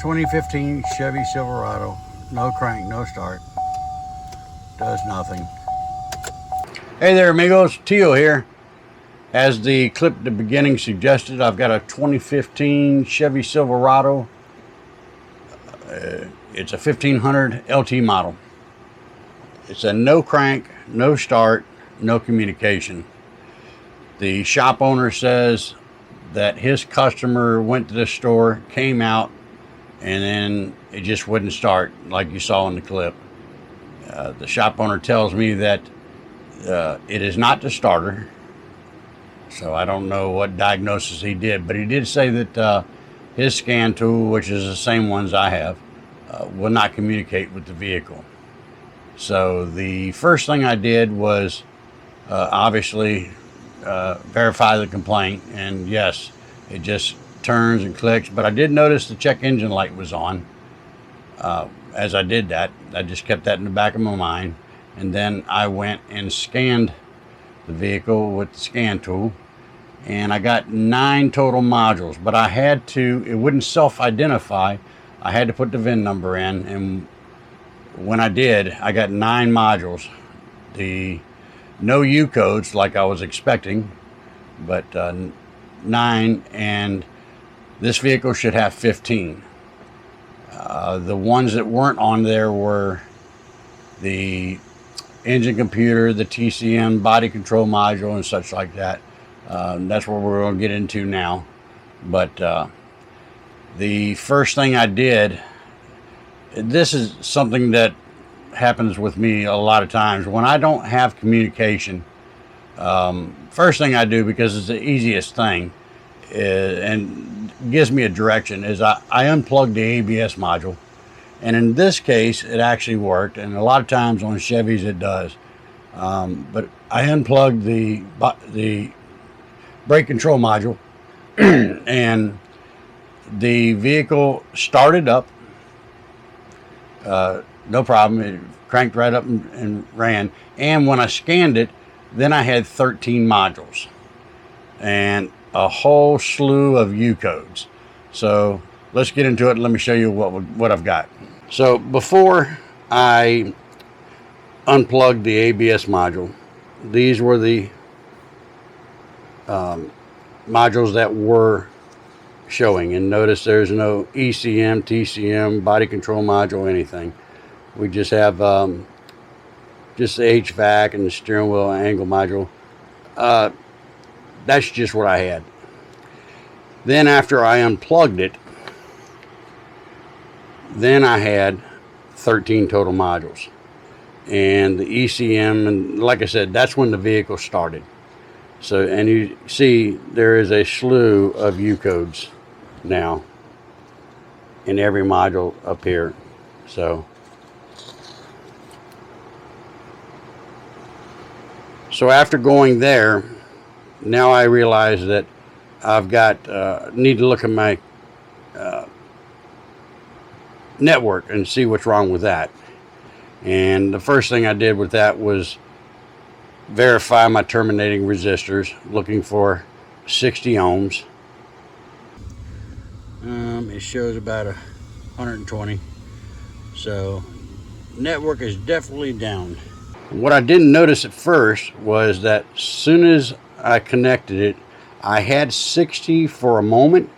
2015 Chevy Silverado, no crank, no start, does nothing. Hey there amigos, Tio here. As the clip at the beginning suggested, I've got a 2015 Chevy Silverado. It's a 1500 LT model. It's a no crank, no start, no communication. The shop owner says that his customer went to the store, came out, and then it just wouldn't start like you saw in the clip. The shop owner tells me that it is not the starter, so I don't know what diagnosis he did, but he did say that his scan tool, which is the same ones I have, will not communicate with the vehicle. So the first thing I did was obviously verify the complaint, and yes, it just turns and clicks, but I did notice the check engine light was on. As I did that, I just kept that in the back of my mind, and then I went and scanned the vehicle with the scan tool, and I got 9 total modules, but I had to, it wouldn't self-identify. I had to put the VIN number in, and when I did, I got 9 modules. The no U codes like I was expecting, but 9, and this vehicle should have 15. The ones that weren't on there were the engine computer, the TCM, body control module, and such like that. That's what we're going to get into now. But the first thing I did, this is something that happens with me a lot of times. When I don't have communication, first thing I do, because it's the easiest thing, and gives me a direction, is I unplug the ABS module. And in this case, it actually worked, and a lot of times on Chevys it does. But I unplugged the brake control module, and the vehicle started up, no problem. It cranked right up and ran. And when I scanned it, then I had 13 modules and a whole slew of U codes. So let's get into it. Let me show you what I've got. So before I unplugged the ABS module, these were the modules that were showing, and notice there's no ECM, TCM, body control module, anything. We just have just the HVAC and the steering wheel angle module. That's just what I had. Then after I unplugged it, then I had 13 total modules, and the ECM, and like I said, that's when the vehicle started. So, and you see there is a slew of U codes now in every module up here. So after going there, now I realize that I've got need to look at my network and see what's wrong with that. And the first thing I did with that was verify my terminating resistors, looking for 60 ohms. It shows about 120, so network is definitely down. What I didn't notice at first was that as soon as I connected it, I had 60 for a moment,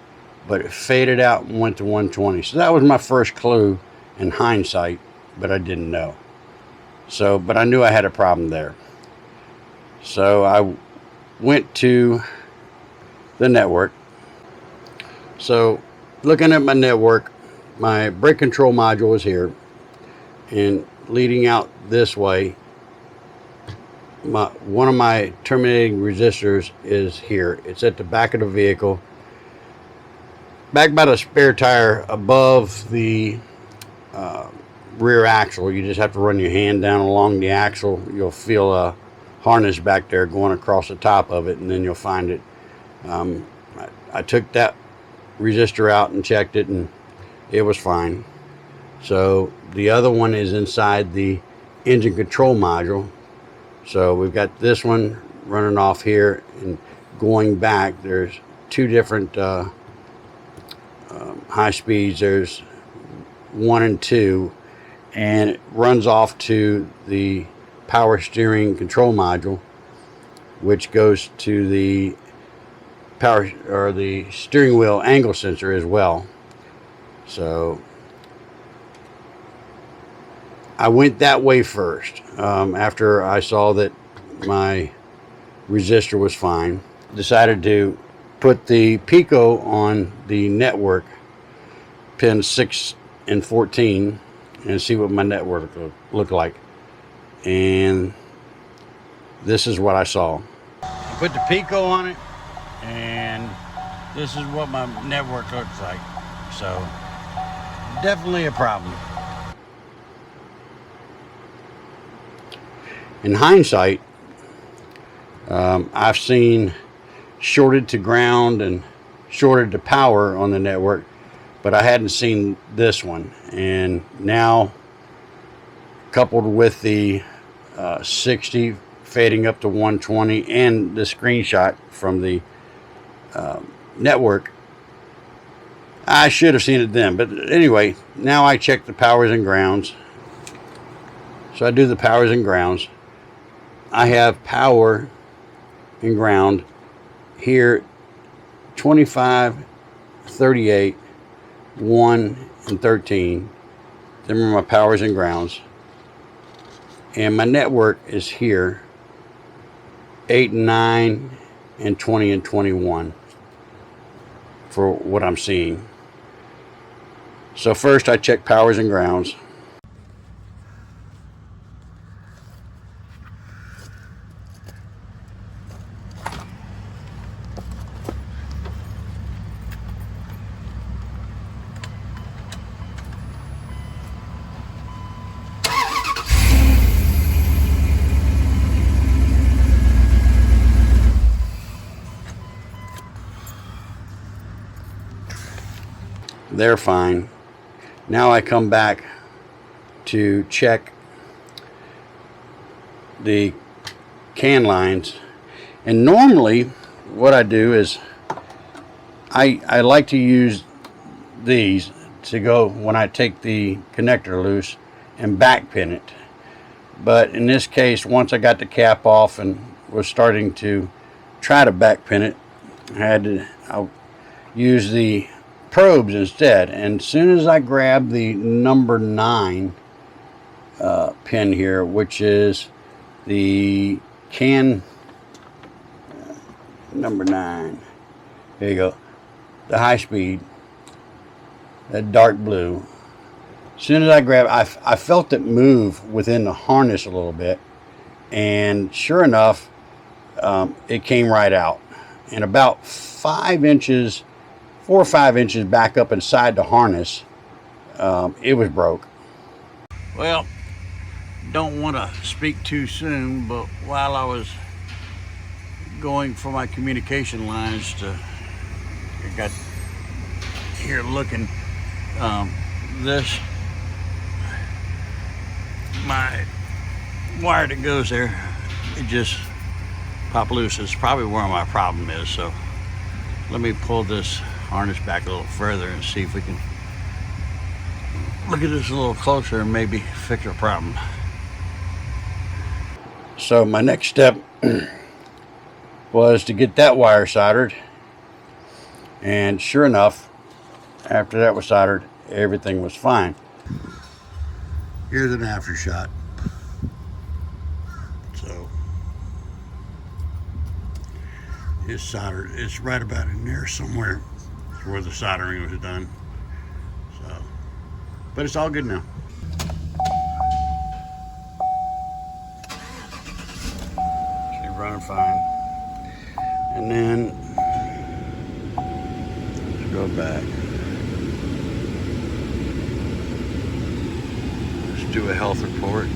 but it faded out and went to 120. So that was my first clue in hindsight, but I didn't know. So, but I knew I had a problem there. So I went to the network. So looking at my network, my brake control module is here, and leading out this way, one of my terminating resistors is here. It's at the back of the vehicle, back by the spare tire above the rear axle. You just have to run your hand down along the axle. You'll feel a harness back there going across the top of it, and then you'll find it. I took that resistor out and checked it, and it was fine. So the other one is inside the engine control module. So we've got this one running off here, and going back, there's 2 different high speeds. There's 1 and 2, and it runs off to the power steering control module, which goes to the power or the steering wheel angle sensor as well. So I went that way first. After I saw that my resistor was fine, decided to put the Pico on the network pin 6 and 14 and see what my network looked like. And this is what I saw. I put the Pico on it, and this is what my network looks like. So definitely a problem. In hindsight, I've seen shorted to ground and shorted to power on the network, but I hadn't seen this one. And now, coupled with the 60 fading up to 120 and the screenshot from the network, I should have seen it then. But anyway, now I check the powers and grounds. So I do the powers and grounds. I have power and ground here, 25, 38, 1, and 13. Them are my powers and grounds. And my network is here, 8 and 9, and 20 and 21 for what I'm seeing. So first I check powers and grounds. They're fine. Now I come back to check the can lines, and normally what I do is I like to use these to go when I take the connector loose and back pin it. But in this case, once I got the cap off and was starting to try to back pin it, I'll use the probes instead. And as soon as I grab the number 9 pin here, which is the can number 9, there you go, the high speed, that dark blue, as soon as I grab it, I felt it move within the harness a little bit, and sure enough, it came right out. And about 4 or 5 inches back up inside the harness, it was broke. Well, don't want to speak too soon, but while I was going for my communication lines I got here looking, my wire that goes there, it just popped loose. It's probably where my problem is. So let me pull this harness back a little further and see if we can look at this a little closer and maybe fix our problem. So my next step was to get that wire soldered, and sure enough, after that was soldered, everything was fine. Here's an after shot. So it's soldered. It's right about in there somewhere where the soldering was done. So, but it's all good now. It's running fine. And then let's go back. Let's do a health report.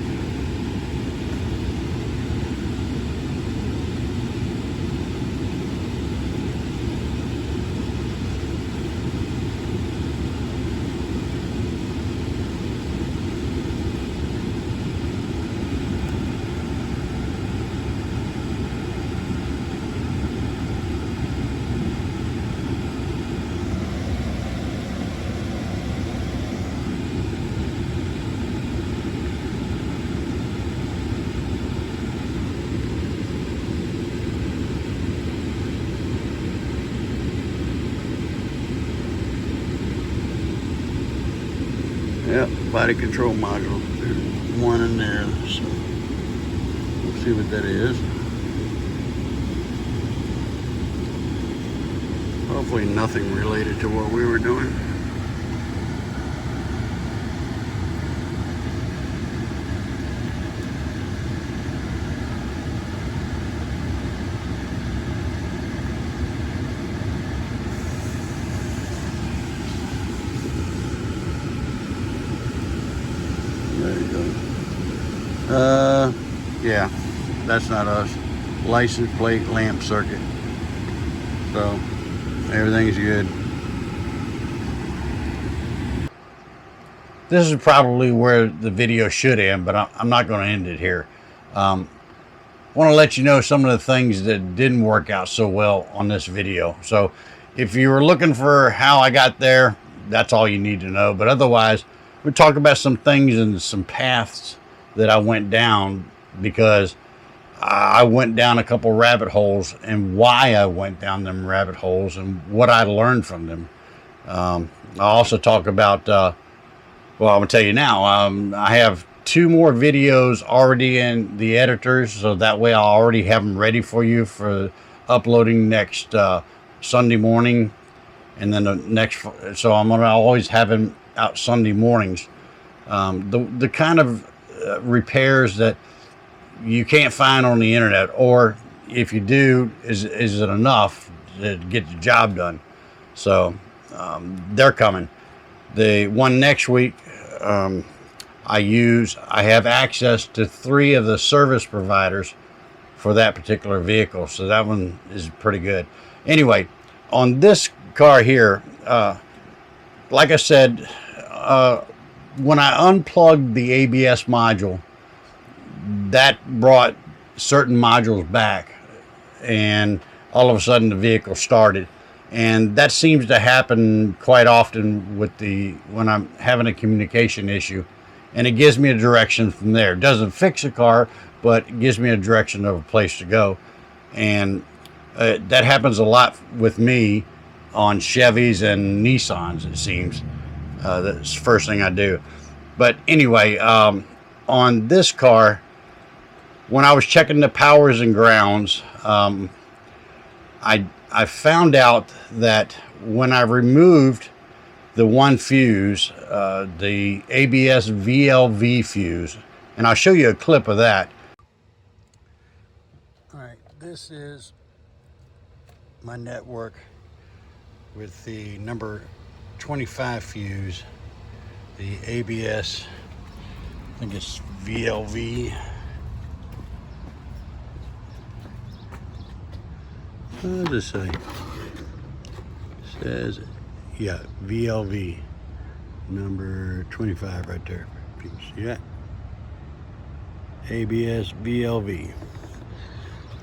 Yep, body control module. There's one in there. So we'll see what that is. Hopefully nothing related to what we were doing. There you go. Yeah, that's not us. License plate lamp circuit. So everything's good. This is probably where the video should end, but I'm not going to end it here. I want to let you know some of the things that didn't work out so well on this video. So if you were looking for how I got there, that's all you need to know. But otherwise, we'll talk about some things and some paths that I went down, because I went down a couple rabbit holes, and why I went down them rabbit holes and what I learned from them. I'll also talk about, well, I'm going to tell you now, I have 2 more videos already in the editors, so that way I'll already have them ready for you for uploading next Sunday morning. And then the next, so I'm going to always have them out Sunday mornings. The kind of repairs that you can't find on the internet, or if you do, is it enough to get the job done? So they're coming. The one next week, I have access to 3 of the service providers for that particular vehicle, so that one is pretty good. Anyway, on this car here, like I said, when I unplugged the ABS module, that brought certain modules back, and all of a sudden the vehicle started. And that seems to happen quite often with when I'm having a communication issue, and it gives me a direction from there. It doesn't fix the car, but it gives me a direction of a place to go. And that happens a lot with me on Chevys and Nissans, it seems. That's the first thing I do. But anyway, on this car, when I was checking the powers and grounds, I found out that when I removed the one fuse, the ABS VLV fuse, and I'll show you a clip of that. All right, this is my network with the number 25 fuse, the ABS, I think it's VLV. What does it say? It says, yeah, VLV, number 25 right there. You can see that. ABS VLV.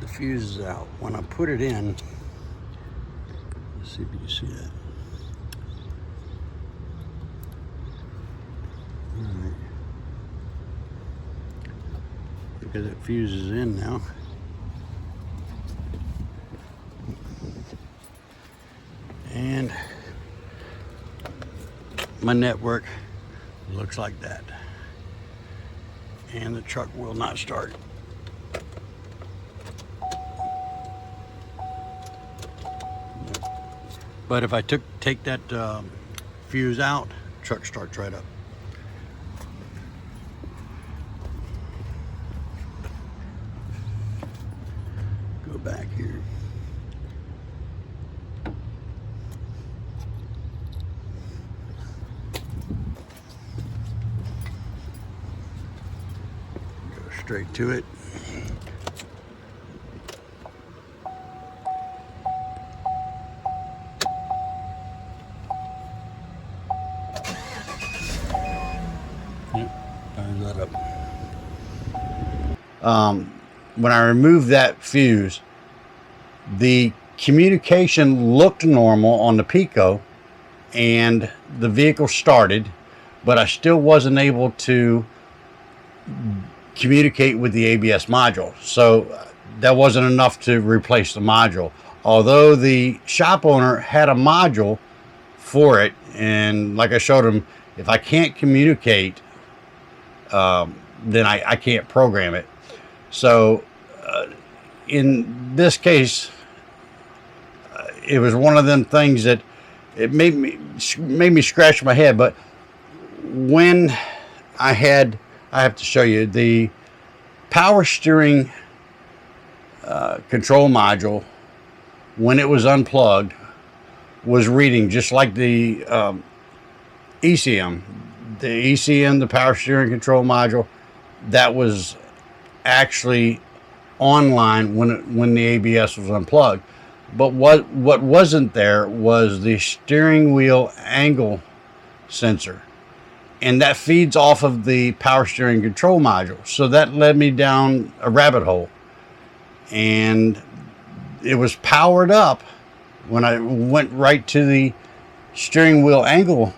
The fuse is out. When I put it in, let's see if you can see that. All right. Because it fuses in now. And my network looks like that. And the truck will not start. But if I take that fuse out, truck starts right up. Go back here. Straight to it. Yep, fires that up. When I removed that fuse, the communication looked normal on the Pico, and the vehicle started, but I still wasn't able to communicate with the ABS module. So that wasn't enough to replace the module. Although the shop owner had a module for it, and like I showed him, If I can't communicate, then I can't program it. So in this case, it was one of them things that it made me scratch my head. But when I have to show you the power steering control module, when it was unplugged, was reading just like the ECM. The ECM, the power steering control module, that was actually online when the ABS was unplugged. But what wasn't there was the steering wheel angle sensor, and that feeds off of the power steering control module. So that led me down a rabbit hole, and it was powered up when I went right to the steering wheel angle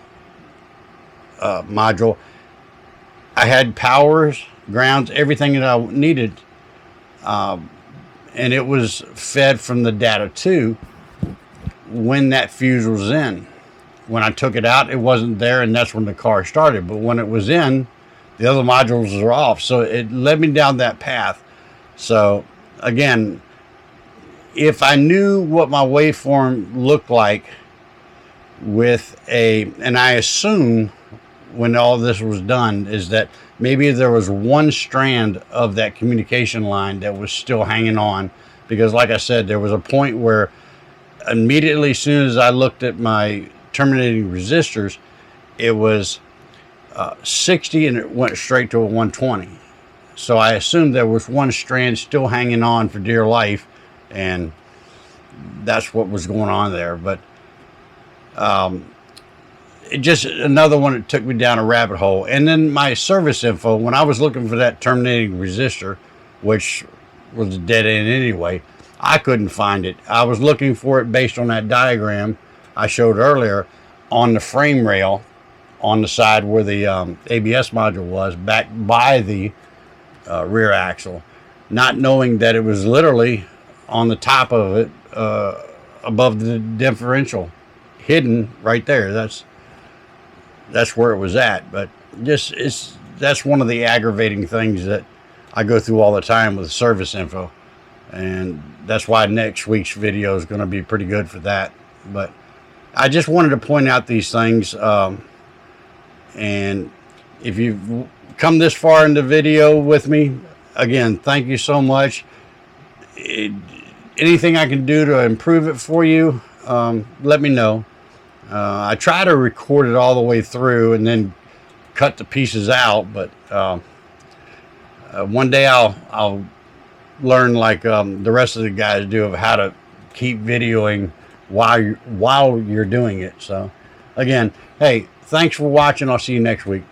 module. I had powers, grounds, everything that I needed, and it was fed from the data too when that fuse was in. When I took it out, it wasn't there, and that's when the car started. But when it was in, the other modules were off. So it led me down that path. So again, if I knew what my waveform looked like with and I assume when all this was done is that maybe there was one strand of that communication line that was still hanging on, because like I said, there was a point where immediately as soon as I looked at my terminating resistors, it was 60 and it went straight to a 120. So I assumed there was one strand still hanging on for dear life, and that's what was going on there. But it just another one that took me down a rabbit hole. And then my service info, when I was looking for that terminating resistor, which was a dead end anyway, I couldn't find it. I was looking for it based on that diagram I showed earlier on the frame rail on the side where the ABS module was, back by the rear axle, not knowing that it was literally on the top of it, above the differential, hidden right there. That's where it was at. But that's one of the aggravating things that I go through all the time with service info, and that's why next week's video is going to be pretty good for that. But I just wanted to point out these things, and if you've come this far in the video with me, again, thank you so much. Anything I can do to improve it for you, let me know. I try to record it all the way through and then cut the pieces out, but one day I'll learn like the rest of the guys do of how to keep videoing while you're doing it. So again, hey, thanks for watching. I'll see you next week.